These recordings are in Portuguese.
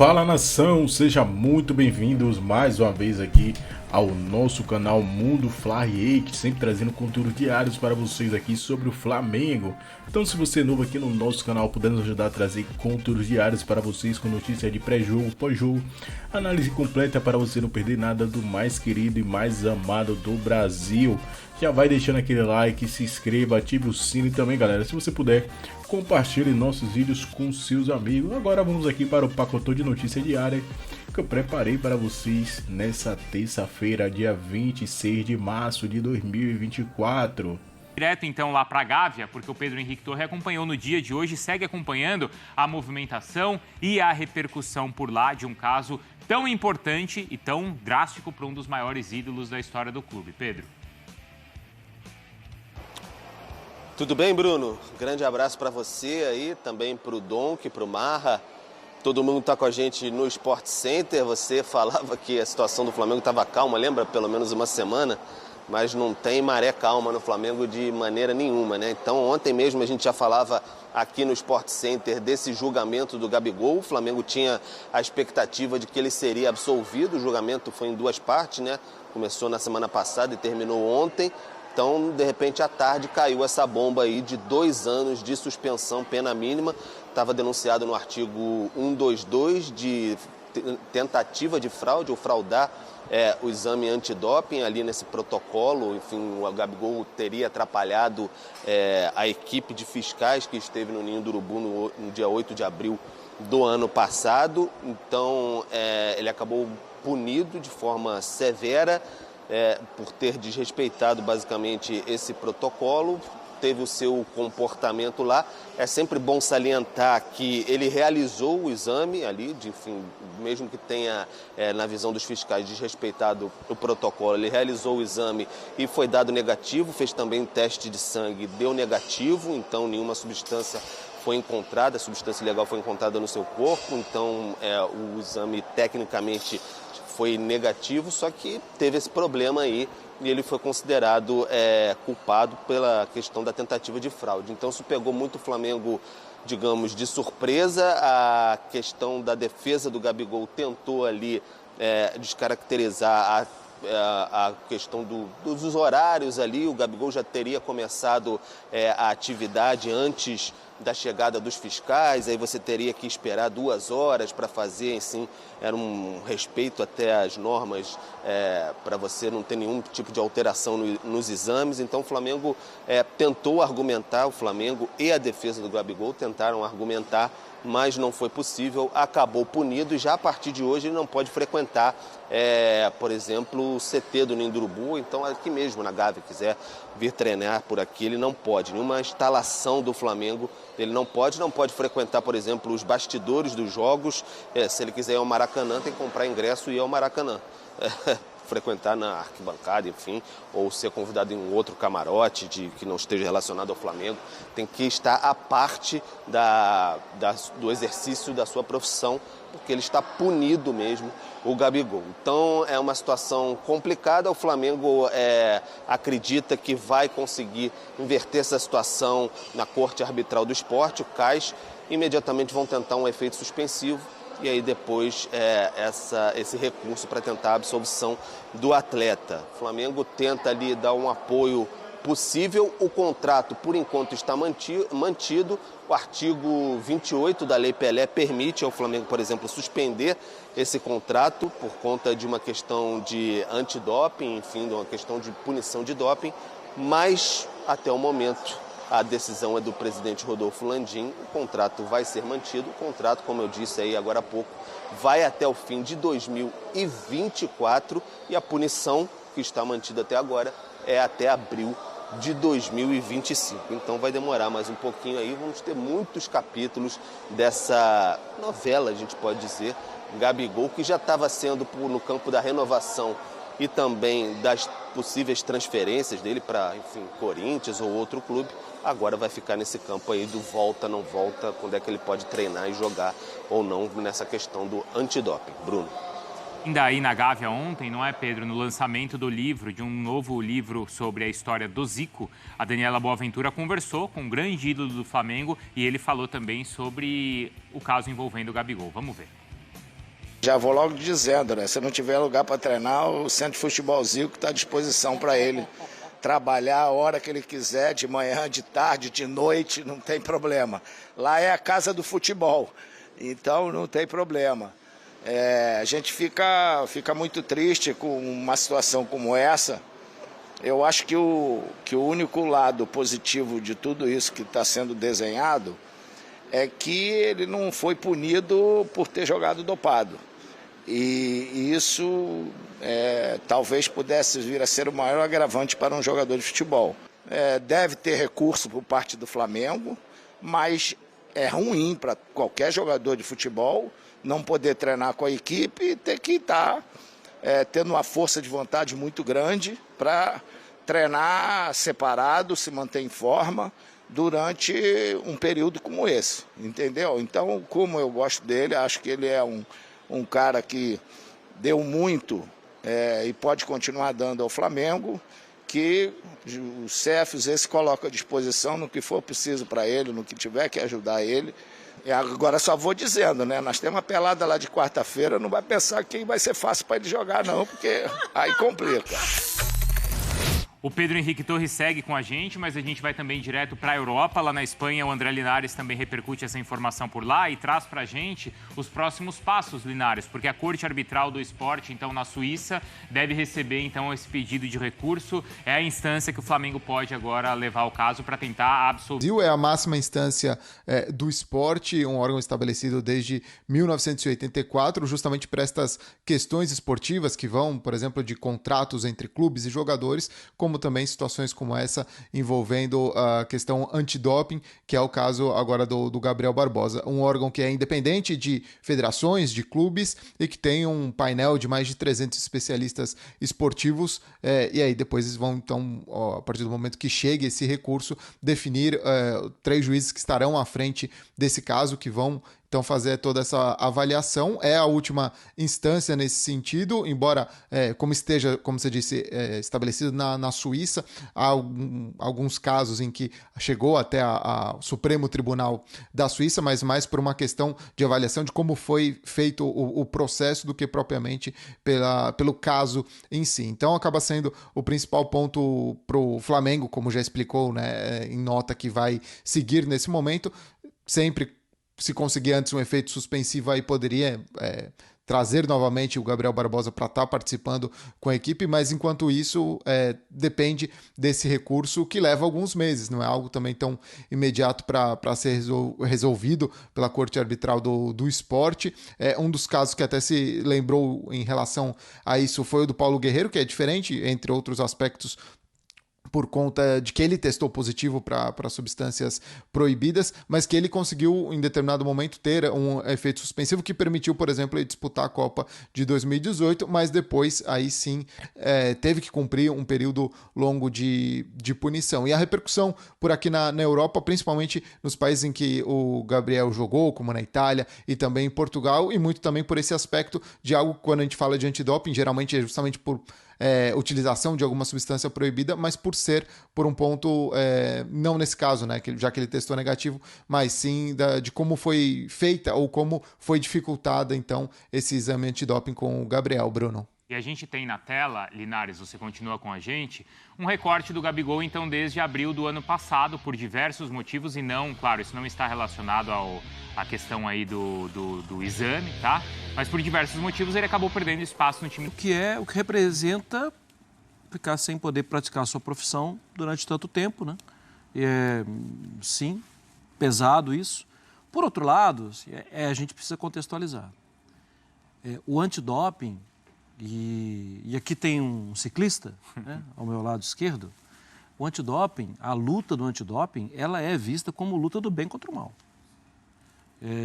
Fala nação, seja muito bem-vindos mais uma vez aqui ao nosso canal Mundo Fla React, sempre trazendo conteúdos diários para vocês aqui sobre o Flamengo. Então, se você é novo aqui no nosso canal, puder nos ajudar a trazer conteúdos diários para vocês com notícias de pré-jogo, pós-jogo, análise completa para você não perder nada do mais querido e mais amado do Brasil. Já vai deixando aquele like, se inscreva, ative o sino e também, galera, se você puder, compartilhe nossos vídeos com seus amigos. Agora vamos aqui para o pacotão de notícia diária que eu preparei para vocês nessa terça-feira, dia 26 de março de 2024. Direto então lá para a Gávea, porque o Pedro Henrique Torre acompanhou no dia de hoje e segue acompanhando a movimentação e a repercussão por lá de um caso tão importante e tão drástico para um dos maiores ídolos da história do clube. Pedro. Tudo bem, Bruno? Grande abraço para você aí, também para o Donk, para o Marra. Todo mundo está com a gente no Sport Center. Você falava que a situação do Flamengo estava calma, lembra? Pelo menos uma semana, mas não tem maré calma no Flamengo de maneira nenhuma, né? Então, ontem mesmo a gente já falava aqui no Sport Center desse julgamento do Gabigol. O Flamengo tinha a expectativa de que ele seria absolvido. O julgamento foi em duas partes, né? Começou na semana passada e terminou ontem. Então, de repente, à tarde caiu essa bomba aí de 2 anos de suspensão, pena mínima. Estava denunciado no artigo 122 de tentativa de fraude ou fraudar o exame antidoping ali nesse protocolo. Enfim, o Gabigol teria atrapalhado a equipe de fiscais que esteve no Ninho do Urubu no dia 8 de abril do ano passado. Então, ele acabou punido de forma severa. Por ter desrespeitado basicamente esse protocolo, teve o seu comportamento lá. É sempre bom salientar que ele realizou o exame ali, enfim, mesmo que tenha, na visão dos fiscais, desrespeitado o protocolo, ele realizou o exame e foi dado negativo, fez também um teste de sangue, deu negativo, então nenhuma substância foi encontrada, a substância ilegal foi encontrada no seu corpo, então o exame tecnicamente foi negativo, só que teve esse problema aí e ele foi considerado culpado pela questão da tentativa de fraude. Então isso pegou muito o Flamengo, digamos, de surpresa. A questão da defesa do Gabigol tentou ali descaracterizar a questão dos horários ali. O Gabigol já teria começado a atividade antes da chegada dos fiscais, aí você teria que esperar 2 horas para fazer, assim, era um respeito até às normas para você não ter nenhum tipo de alteração nos exames. Então o Flamengo tentou argumentar, o Flamengo e a defesa do Gabigol tentaram argumentar, mas não foi possível, acabou punido e já a partir de hoje ele não pode frequentar, por exemplo, o CT do Ninho do Urubu, então aqui mesmo na Gávea, quiser vir treinar por aqui, ele não pode. Nenhuma instalação do Flamengo ele não pode frequentar, por exemplo, os bastidores dos jogos. Se ele quiser ir ao Maracanã, tem que comprar ingresso e ir ao Maracanã. Frequentar na arquibancada, enfim, ou ser convidado em um outro camarote que não esteja relacionado ao Flamengo, tem que estar à parte do exercício da sua profissão, porque ele está punido mesmo, o Gabigol. Então é uma situação complicada. O Flamengo acredita que vai conseguir inverter essa situação na Corte Arbitral do Esporte, o CAS. Imediatamente vão tentar um efeito suspensivo e aí depois esse recurso para tentar a absolvição do atleta. O Flamengo tenta ali dar um apoio possível. O contrato, por enquanto, está mantido. O artigo 28 da Lei Pelé permite ao Flamengo, por exemplo, suspender esse contrato por conta de uma questão de antidoping, enfim, de uma questão de punição de doping, mas até o momento a decisão é do presidente Rodolfo Landim. O contrato vai ser mantido. O contrato, como eu disse aí agora há pouco, vai até o fim de 2024 e a punição que está mantida até agora é até abril de 2025. Então vai demorar mais um pouquinho aí. Vamos ter muitos capítulos dessa novela, a gente pode dizer, Gabigol, que já estava sendo no campo da renovação e também das possíveis transferências dele para, enfim, Corinthians ou outro clube. Agora vai ficar nesse campo aí do volta, não volta, quando é que ele pode treinar e jogar ou não nessa questão do antidoping. Bruno. Ainda aí na Gávea ontem, não é, Pedro? No lançamento do livro, de um novo livro sobre a história do Zico, a Daniela Boaventura conversou com um grande ídolo do Flamengo e ele falou também sobre o caso envolvendo o Gabigol. Vamos ver. Já vou logo dizendo, né? Se não tiver lugar para treinar, o Centro de Futebol Zico está à disposição para ele trabalhar a hora que ele quiser, de manhã, de tarde, de noite, não tem problema. Lá é a casa do futebol, então não tem problema. A gente fica muito triste com uma situação como essa. Eu acho que o único lado positivo de tudo isso que está sendo desenhado é que ele não foi punido por ter jogado dopado. E isso talvez pudesse vir a ser o maior agravante para um jogador de futebol. Deve ter recurso por parte do Flamengo, mas é ruim para qualquer jogador de futebol não poder treinar com a equipe e ter que estar tendo uma força de vontade muito grande para treinar separado, se manter em forma durante um período como esse, entendeu? Então, como eu gosto dele, acho que ele é um cara que deu muito e pode continuar dando ao Flamengo, que o CFZ se coloca à disposição no que for preciso para ele, no que tiver que ajudar ele. Agora só vou dizendo, né? Nós temos uma pelada lá de quarta-feira, não vai pensar que vai ser fácil para ele jogar não, porque aí complica. O Pedro Henrique Torres segue com a gente, mas a gente vai também direto para a Europa. Lá na Espanha, o André Linares também repercute essa informação por lá e traz para a gente os próximos passos, Linares, porque a Corte Arbitral do Esporte, então, na Suíça, deve receber, então, esse pedido de recurso. É a instância que o Flamengo pode agora levar o caso para tentar absolver. É a máxima instância do esporte, um órgão estabelecido desde 1984, justamente para estas questões esportivas que vão, por exemplo, de contratos entre clubes e jogadores, como também situações como essa envolvendo a questão antidoping, que é o caso agora do Gabriel Barbosa, um órgão que é independente de federações, de clubes e que tem um painel de mais de 300 especialistas esportivos e aí depois eles vão então, a partir do momento que chegue esse recurso, definir 3 juízes que estarão à frente desse caso, que vão então fazer toda essa avaliação. É a última instância nesse sentido, embora, como esteja, como você disse, estabelecido na Suíça, há alguns casos em que chegou até o Supremo Tribunal da Suíça, mas mais por uma questão de avaliação de como foi feito o processo do que propriamente pelo caso em si. Então acaba sendo o principal ponto para o Flamengo, como já explicou, né, em nota que vai seguir nesse momento, sempre se conseguir antes um efeito suspensivo aí poderia trazer novamente o Gabriel Barbosa para estar participando com a equipe, mas enquanto isso depende desse recurso que leva alguns meses, não é algo também tão imediato para ser resolvido pela Corte Arbitral do Esporte. Um dos casos que até se lembrou em relação a isso foi o do Paulo Guerreiro, que é diferente, entre outros aspectos, por conta de que ele testou positivo para substâncias proibidas, mas que ele conseguiu, em determinado momento, ter um efeito suspensivo que permitiu, por exemplo, ele disputar a Copa de 2018, mas depois, aí sim, teve que cumprir um período longo de punição. E a repercussão por aqui na Europa, principalmente nos países em que o Gabriel jogou, como na Itália e também em Portugal, e muito também por esse aspecto de algo, quando a gente fala de antidoping, geralmente é justamente por utilização de alguma substância proibida, mas por um ponto, não nesse caso, né, já que ele testou negativo, mas sim de como foi feita ou como foi dificultada, então, esse exame antidoping com o Gabriel, Bruno. E a gente tem na tela, Linares, você continua com a gente, um recorte do Gabigol, então, desde abril do ano passado, por diversos motivos, e não, claro, isso não está relacionado à questão aí do exame, tá? Mas por diversos motivos ele acabou perdendo espaço no time. O que representa ficar sem poder praticar a sua profissão durante tanto tempo, né? Sim, pesado isso. Por outro lado, a gente precisa contextualizar. O antidoping, e aqui tem um ciclista, né, ao meu lado esquerdo, o antidoping, a luta do antidoping, ela é vista como luta do bem contra o mal.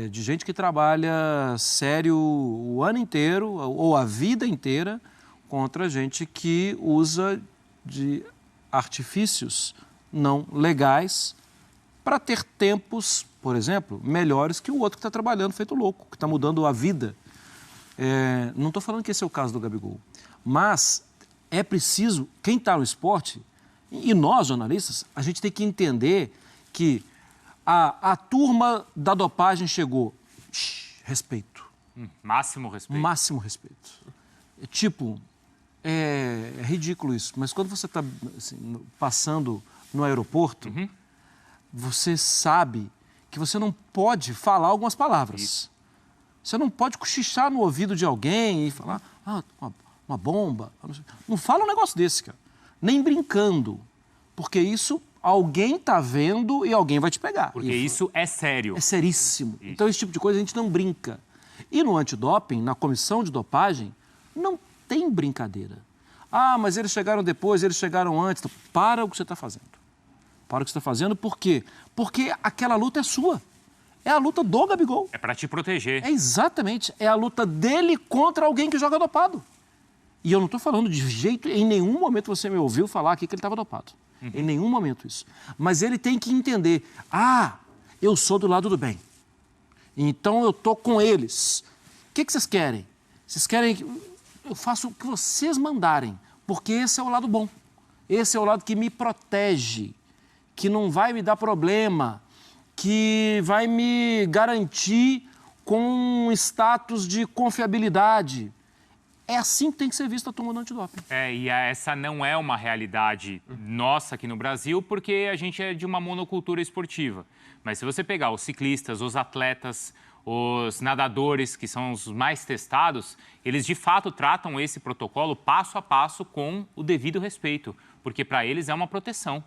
De gente que trabalha sério o ano inteiro ou a vida inteira contra gente que usa de artifícios não legais para ter tempos, por exemplo, melhores que o outro que está trabalhando feito louco, que está mudando a vida. Não estou falando que esse é o caso do Gabigol, mas é preciso, quem está no esporte, e nós jornalistas, a gente tem que entender que a turma da dopagem chegou. Respeito. Máximo respeito. Máximo respeito. Tipo, é ridículo isso, mas quando você está assim, passando no aeroporto, você sabe que você não pode falar algumas palavras. Isso. Você não pode cochichar no ouvido de alguém e falar, uma bomba. Não fala um negócio desse, cara. Nem brincando. Porque isso alguém está vendo e alguém vai te pegar. Porque isso é sério. É seríssimo. Isso. Então, esse tipo de coisa a gente não brinca. E no antidoping, na comissão de dopagem, não tem brincadeira. Mas eles chegaram depois, eles chegaram antes. Então, para o que você está fazendo. Para o que você está fazendo, por quê? Porque aquela luta é sua. É a luta do Gabigol. É para te proteger. É exatamente. É a luta dele contra alguém que joga dopado. E eu não estou falando de jeito... Em nenhum momento você me ouviu falar aqui que ele estava dopado. Em nenhum momento isso. Mas ele tem que entender. Eu sou do lado do bem. Então eu estou com eles. O que vocês querem? Vocês querem que eu faça o que vocês mandarem. Porque esse é o lado bom. Esse é o lado que me protege. Que não vai me dar problema. Que vai me garantir com um status de confiabilidade. É assim que tem que ser visto a turma do antidoping. E essa não é uma realidade nossa aqui no Brasil, porque a gente é de uma monocultura esportiva. Mas se você pegar os ciclistas, os atletas, os nadadores, que são os mais testados, eles de fato tratam esse protocolo passo a passo com o devido respeito, porque para eles é uma proteção.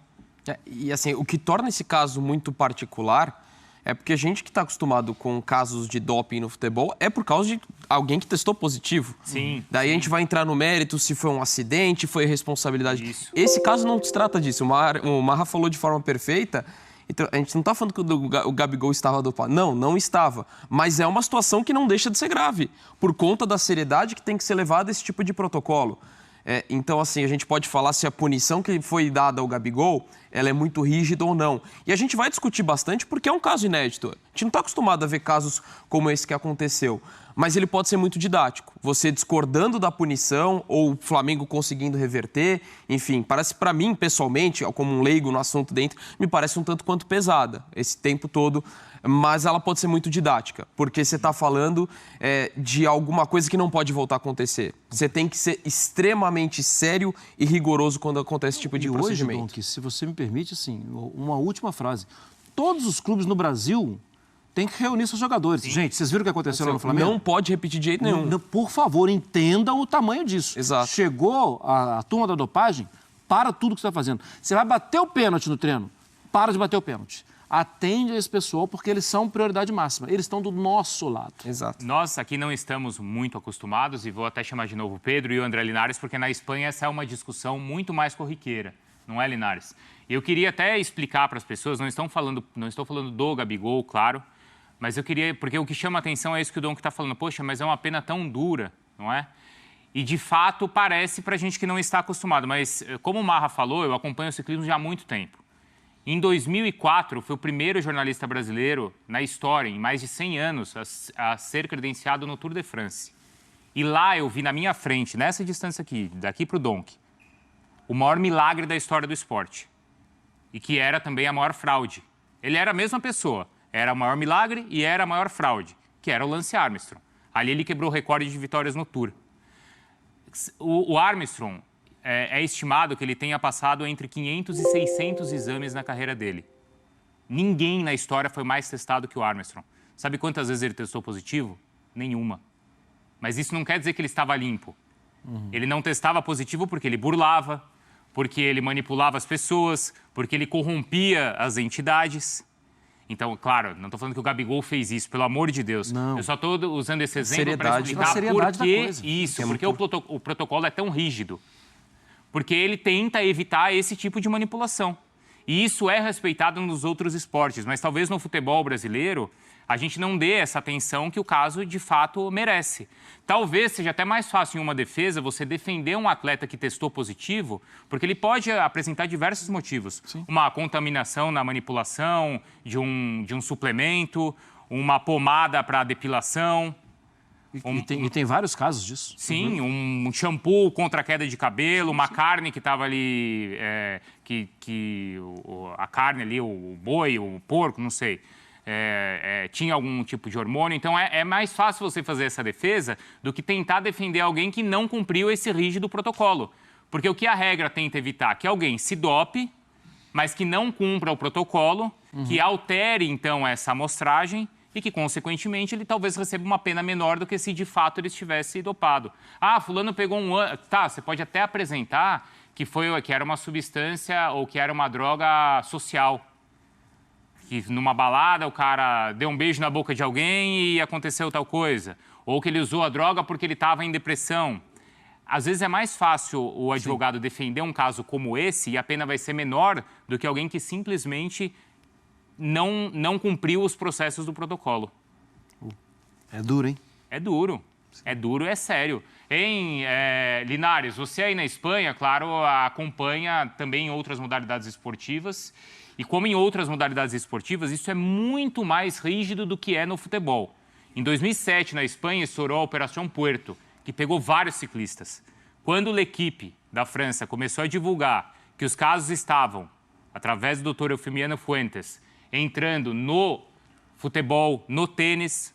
E assim, o que torna esse caso muito particular é porque a gente que está acostumado com casos de doping no futebol é por causa de alguém que testou positivo. Sim. Daí a gente vai entrar no mérito se foi um acidente, foi responsabilidade. Isso. Esse caso não se trata disso. O Marra falou de forma perfeita. Então, a gente não está falando que o Gabigol estava dopado. Não estava. Mas é uma situação que não deixa de ser grave, por conta da seriedade que tem que ser levada esse tipo de protocolo. Então, assim, a gente pode falar se a punição que foi dada ao Gabigol, ela é muito rígida ou não. E a gente vai discutir bastante porque é um caso inédito. A gente não está acostumado a ver casos como esse que aconteceu. Mas ele pode ser muito didático. Você discordando da punição ou o Flamengo conseguindo reverter, enfim, parece para mim, pessoalmente, como um leigo no assunto dentro, me parece um tanto quanto pesada esse tempo todo. Mas ela pode ser muito didática, porque você está falando de alguma coisa que não pode voltar a acontecer. Você tem que ser extremamente sério e rigoroso quando acontece esse tipo de procedimento. Hoje, Donk, se você me permite, assim, uma última frase. Todos os clubes no Brasil têm que reunir seus jogadores. Sim. Gente, vocês viram o que aconteceu lá no Flamengo? Não pode repetir de jeito nenhum. Por favor, entendam o tamanho disso. Exato. Chegou a turma da dopagem, para tudo que você está fazendo. Você vai bater o pênalti no treino, para de bater o pênalti. Atende a esse pessoal, porque eles são prioridade máxima. Eles estão do nosso lado. Exato. Nós aqui não estamos muito acostumados, e vou até chamar de novo o Pedro e o André Linares, porque na Espanha essa é uma discussão muito mais corriqueira. Não é, Linares? Eu queria até explicar para as pessoas, não estou falando do Gabigol, claro, mas eu queria, porque o que chama a atenção é isso que o Donk está falando. Poxa, mas é uma pena tão dura, não é? E, de fato, parece para a gente que não está acostumado. Mas, como o Marra falou, eu acompanho o ciclismo já há muito tempo. Em 2004, foi o primeiro jornalista brasileiro na história, em mais de 100 anos, a ser credenciado no Tour de France. E lá eu vi na minha frente, nessa distância aqui, daqui para o Donk, o maior milagre da história do esporte. E que era também a maior fraude. Ele era a mesma pessoa. Era o maior milagre e era a maior fraude, que era o Lance Armstrong. Ali ele quebrou o recorde de vitórias no Tour. O Armstrong... É estimado que ele tenha passado entre 500 e 600 exames na carreira dele. Ninguém na história foi mais testado que o Armstrong. Sabe quantas vezes ele testou positivo? Nenhuma. Mas isso não quer dizer que ele estava limpo. Ele não testava positivo porque ele burlava, porque ele manipulava as pessoas, porque ele corrompia as entidades. Então, claro, não estou falando que o Gabigol fez isso, pelo amor de Deus. Não. Eu só estou usando esse exemplo para explicar por que isso, porque o protocolo é tão rígido. Porque ele tenta evitar esse tipo de manipulação. E isso é respeitado nos outros esportes, mas talvez no futebol brasileiro a gente não dê essa atenção que o caso de fato merece. Talvez seja até mais fácil em uma defesa você defender um atleta que testou positivo, porque ele pode apresentar diversos motivos. Sim. Uma contaminação na manipulação de um suplemento, uma pomada para depilação. E tem vários casos disso. Sim, um shampoo contra a queda de cabelo, uma carne que estava ali, a carne ali, o boi, o porco, não sei, tinha algum tipo de hormônio. Então, é mais fácil você fazer essa defesa do que tentar defender alguém que não cumpriu esse rígido protocolo. Porque o que a regra tenta evitar? Que alguém se dope, mas que não cumpra o protocolo, que altere, então, essa amostragem e que, consequentemente, ele talvez receba uma pena menor do que se, de fato, ele estivesse dopado. Ah, fulano pegou um ano... Tá, você pode até apresentar que era uma substância ou que era uma droga social. Que numa balada o cara deu um beijo na boca de alguém e aconteceu tal coisa. Ou que ele usou a droga porque ele estava em depressão. Às vezes é mais fácil o advogado defender um caso como esse e a pena vai ser menor do que alguém que simplesmente não cumpriu os processos do protocolo. É duro, hein? É duro. É duro, é sério. Linares, você aí na Espanha, claro, acompanha também outras modalidades esportivas. E como em outras modalidades esportivas, isso é muito mais rígido do que é no futebol. Em 2007, na Espanha, estourou a Operação Puerto, que pegou vários ciclistas. Quando L'Equipe da França começou a divulgar que os casos estavam, através do Dr. Eufemiano Fuentes, entrando no futebol, no tênis,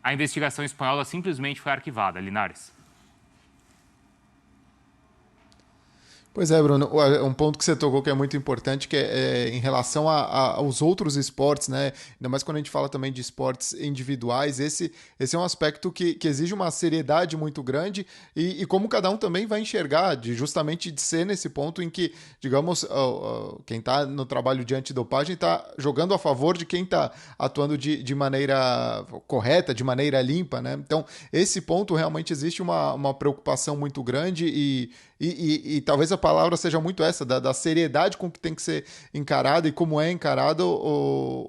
a investigação espanhola simplesmente foi arquivada. Linares. Pois é, Bruno, um ponto que você tocou que é muito importante, que é em relação aos outros esportes, né? Ainda mais quando a gente fala também de esportes individuais, esse é um aspecto que exige uma seriedade muito grande e como cada um também vai enxergar, justamente de ser nesse ponto em que, digamos, quem está no trabalho de antidopagem está jogando a favor de quem está atuando de maneira correta, de maneira limpa, né? Então, esse ponto realmente existe uma preocupação muito grande e talvez a palavra seja muito essa, da seriedade com que tem que ser encarada e como é encarado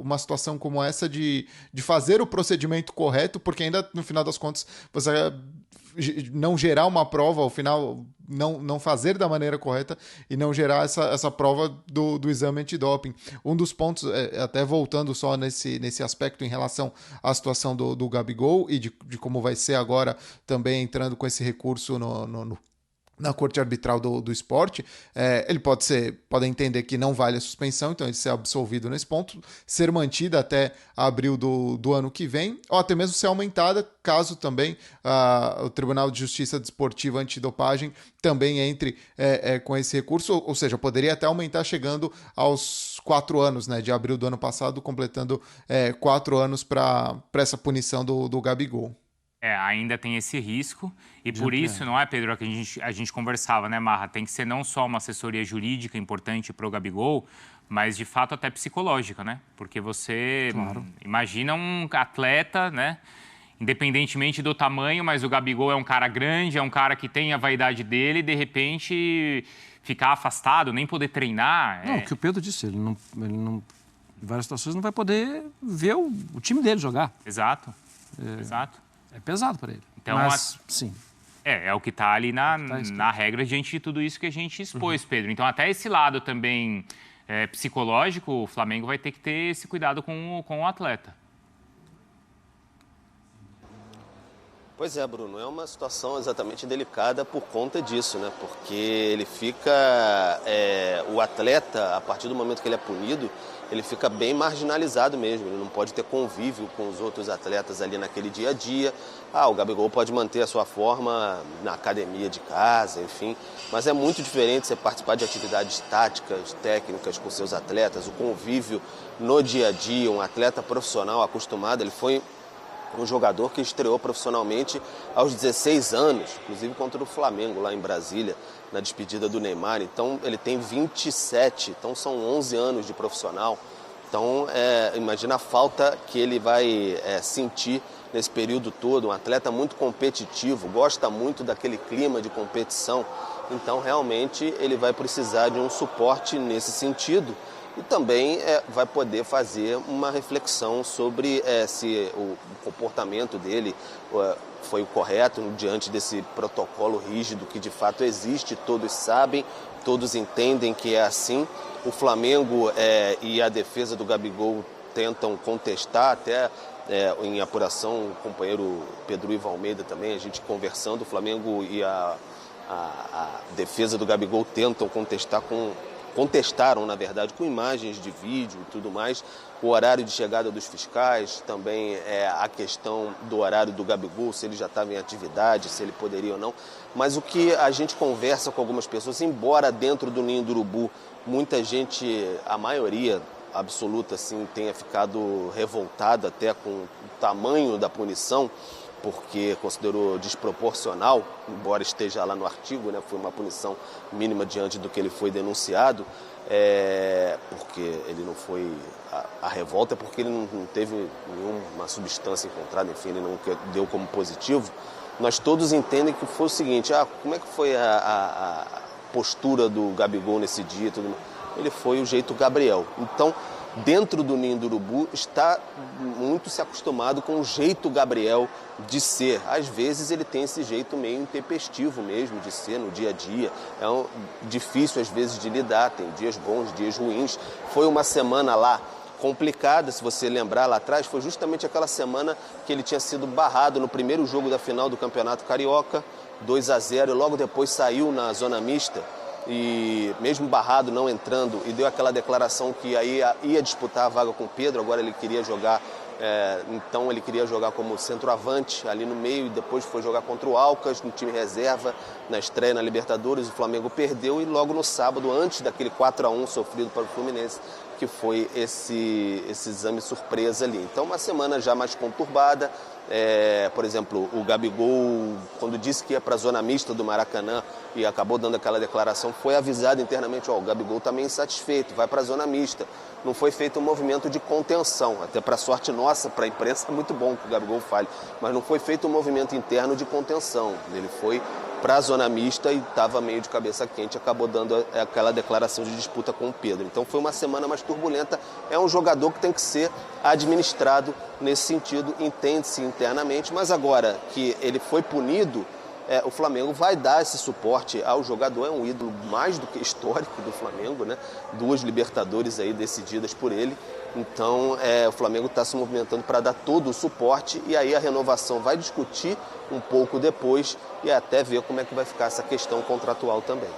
uma situação como essa de fazer o procedimento correto, porque ainda no final das contas você não gerar uma prova, ao final não fazer da maneira correta e não gerar essa prova do exame antidoping. Um dos pontos, até voltando só nesse aspecto em relação à situação do Gabigol e de como vai ser agora também entrando com esse recurso na Corte Arbitral do Esporte, ele pode entender que não vale a suspensão, então ele ser absolvido nesse ponto, ser mantida até abril do ano que vem, ou até mesmo ser aumentada, caso também o Tribunal de Justiça Desportiva Antidopagem também entre com esse recurso, ou seja, poderia até aumentar chegando aos 4 anos, né, de abril do ano passado, completando 4 anos para essa punição do Gabigol. Ainda tem esse risco e por isso, não é, Pedro, que a gente conversava, né, Marra? Tem que ser não só uma assessoria jurídica importante para o Gabigol, mas de fato até psicológica, né? Porque você imagina um atleta, né? Independentemente do tamanho, mas o Gabigol é um cara grande, é um cara que tem a vaidade dele e de repente ficar afastado, nem poder treinar. Não, o que o Pedro disse, ele não, em várias situações não vai poder ver o time dele jogar. Exato, exato. É pesado para ele. Então, mas, sim. É o que está ali na regra diante de tudo isso que a gente expôs, Pedro. Então, até esse lado também psicológico, o Flamengo vai ter que ter esse cuidado com o atleta. Pois é, Bruno, é uma situação exatamente delicada por conta disso, né? Porque ele fica, o atleta, a partir do momento que ele é punido, ele fica bem marginalizado mesmo, ele não pode ter convívio com os outros atletas ali naquele dia a dia. O Gabigol pode manter a sua forma na academia de casa, enfim, mas é muito diferente você participar de atividades táticas, técnicas com seus atletas, o convívio no dia a dia, um atleta profissional acostumado, ele foi um jogador que estreou profissionalmente aos 16 anos, inclusive contra o Flamengo lá em Brasília, na despedida do Neymar. Então ele tem 27, então são 11 anos de profissional. Então imagina a falta que ele vai sentir nesse período todo. Um atleta muito competitivo, gosta muito daquele clima de competição. Então realmente ele vai precisar de um suporte nesse sentido. E também vai poder fazer uma reflexão sobre se o comportamento dele foi o correto diante desse protocolo rígido que de fato existe, todos sabem, todos entendem que é assim. O Flamengo e a defesa do Gabigol tentam contestar, até em apuração, o companheiro Pedro Ivo Almeida também, a gente conversando, o Flamengo e a defesa do Gabigol tentam contestar com contestaram, na verdade, com imagens de vídeo e tudo mais, o horário de chegada dos fiscais, também a questão do horário do Gabigol, se ele já estava em atividade, se ele poderia ou não. Mas o que a gente conversa com algumas pessoas, embora dentro do Ninho do Urubu muita gente, a maioria absoluta, assim, tenha ficado revoltada até com o tamanho da punição, porque considerou desproporcional, embora esteja lá no artigo, né, foi uma punição mínima diante do que ele foi denunciado, porque ele não foi... A revolta é porque ele não teve nenhuma substância encontrada, enfim, ele não deu como positivo. Nós todos entendem que foi o seguinte, como é que foi a postura do Gabigol nesse dia? Tudo mais? Ele foi o jeito Gabriel. Então, dentro do Ninho do Urubu, está muito se acostumado com o jeito Gabriel de ser. Às vezes ele tem esse jeito meio intempestivo mesmo de ser no dia a dia. Difícil às vezes de lidar, tem dias bons, dias ruins. Foi uma semana lá complicada, se você lembrar lá atrás, foi justamente aquela semana que ele tinha sido barrado no primeiro jogo da final do Campeonato Carioca, 2-0, e logo depois saiu na zona mista. E mesmo barrado, não entrando, e deu aquela declaração que aí ia disputar a vaga com o Pedro, agora ele queria jogar, então ele queria jogar como centroavante ali no meio, e depois foi jogar contra o Alcas, no time reserva, na estreia na Libertadores, o Flamengo perdeu, e logo no sábado, antes daquele 4-1 sofrido para o Fluminense, que foi esse exame surpresa ali. Então uma semana já mais conturbada. Por exemplo, o Gabigol, quando disse que ia para a zona mista do Maracanã e acabou dando aquela declaração, foi avisado internamente, o Gabigol está meio insatisfeito, vai para a zona mista. Não foi feito um movimento de contenção, até para sorte nossa, para a imprensa é muito bom que o Gabigol fale, mas não foi feito um movimento interno de contenção. Ele foi para a zona mista e estava meio de cabeça quente, acabou dando aquela declaração de disputa com o Pedro. Então foi uma semana mais turbulenta, é um jogador que tem que ser administrado nesse sentido, entende-se internamente, mas agora que ele foi punido, o Flamengo vai dar esse suporte ao jogador, é um ídolo mais do que histórico do Flamengo, né? 2 Libertadores aí decididas por ele, então o Flamengo está se movimentando para dar todo o suporte, e aí a renovação vai discutir um pouco depois e até ver como é que vai ficar essa questão contratual também.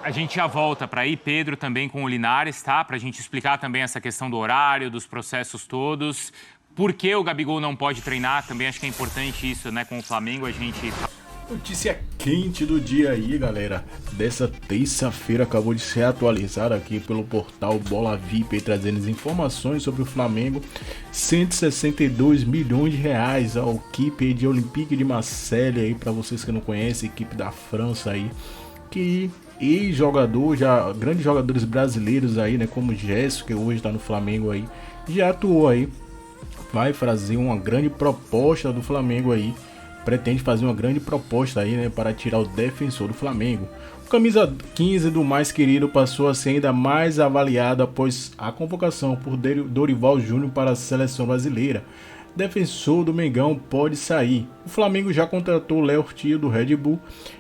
A gente já volta para aí, Pedro, também com o Linares, tá? Para a gente explicar também essa questão do horário, dos processos todos. Por que o Gabigol não pode treinar? Também acho que é importante isso, né? Com o Flamengo, a gente... Notícia quente do dia aí, galera. Dessa terça-feira acabou de ser atualizada aqui pelo portal Bola VIP, trazendo as informações sobre o Flamengo. 162 milhões de reais ao equipe de Olympique de Marseille aí, para vocês que não conhecem, equipe da França aí, que ex-jogador, já grandes jogadores brasileiros aí, né, como Gerson, que hoje está no Flamengo aí, já atuou aí. Vai fazer uma grande proposta do Flamengo aí. Pretende fazer uma grande proposta aí, né, para tirar o defensor do Flamengo. O camisa 15 do mais querido passou a ser ainda mais avaliado após a convocação por Dorival Júnior para a seleção brasileira. Defensor do Mengão pode sair. O Flamengo já contratou Léo Ortiz do Red Bull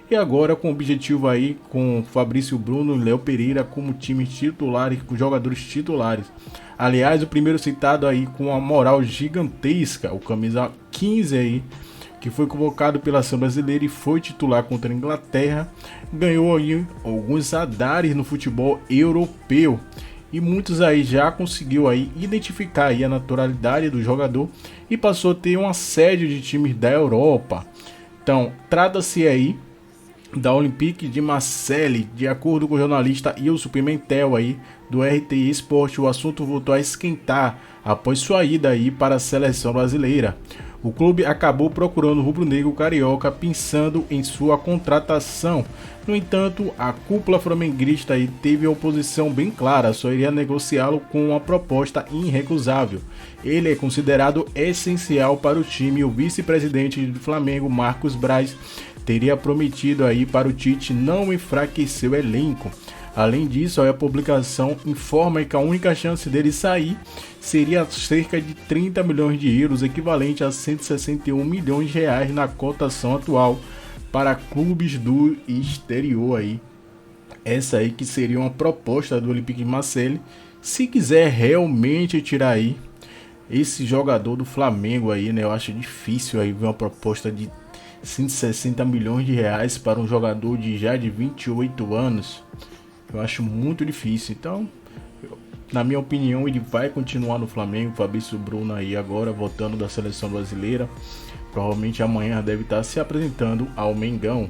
e agora com o objetivo aí com Fabrício Bruno e Léo Pereira como times titulares, com jogadores titulares. Aliás, o primeiro citado aí com uma moral gigantesca, o camisa 15 aí, que foi convocado pela seleção brasileira e foi titular contra a Inglaterra, ganhou aí alguns radares no futebol europeu. E muitos aí já conseguiu aí identificar aí a naturalidade do jogador e passou a ter um assédio de times da Europa. Então, trata-se aí da Olympique de Marseille. De acordo com o jornalista Ilson Pimentel aí do RTI Sport, o assunto voltou a esquentar após sua ida aí para a seleção brasileira. O clube acabou procurando o rubro-negro carioca pensando em sua contratação. No entanto, a cúpula flamenguista aí teve a oposição bem clara, só iria negociá-lo com uma proposta irrecusável. Ele é considerado essencial para o time e o vice-presidente do Flamengo, Marcos Braz, teria prometido aí para o Tite não enfraquecer o elenco. Além disso, a publicação informa que a única chance dele sair seria cerca de 30 milhões de euros, equivalente a 161 milhões de reais na cotação atual para clubes do exterior aí. Essa aí que seria uma proposta do Olympique de Marseille, se quiser realmente tirar aí esse jogador do Flamengo aí, né? Eu acho difícil aí ver uma proposta de 160 milhões de reais para um jogador de 28 anos. eu acho muito difícil. Então, na minha opinião, ele vai continuar no Flamengo. Fabrício Bruno aí agora voltando da seleção brasileira, provavelmente amanhã deve estar se apresentando ao Mengão.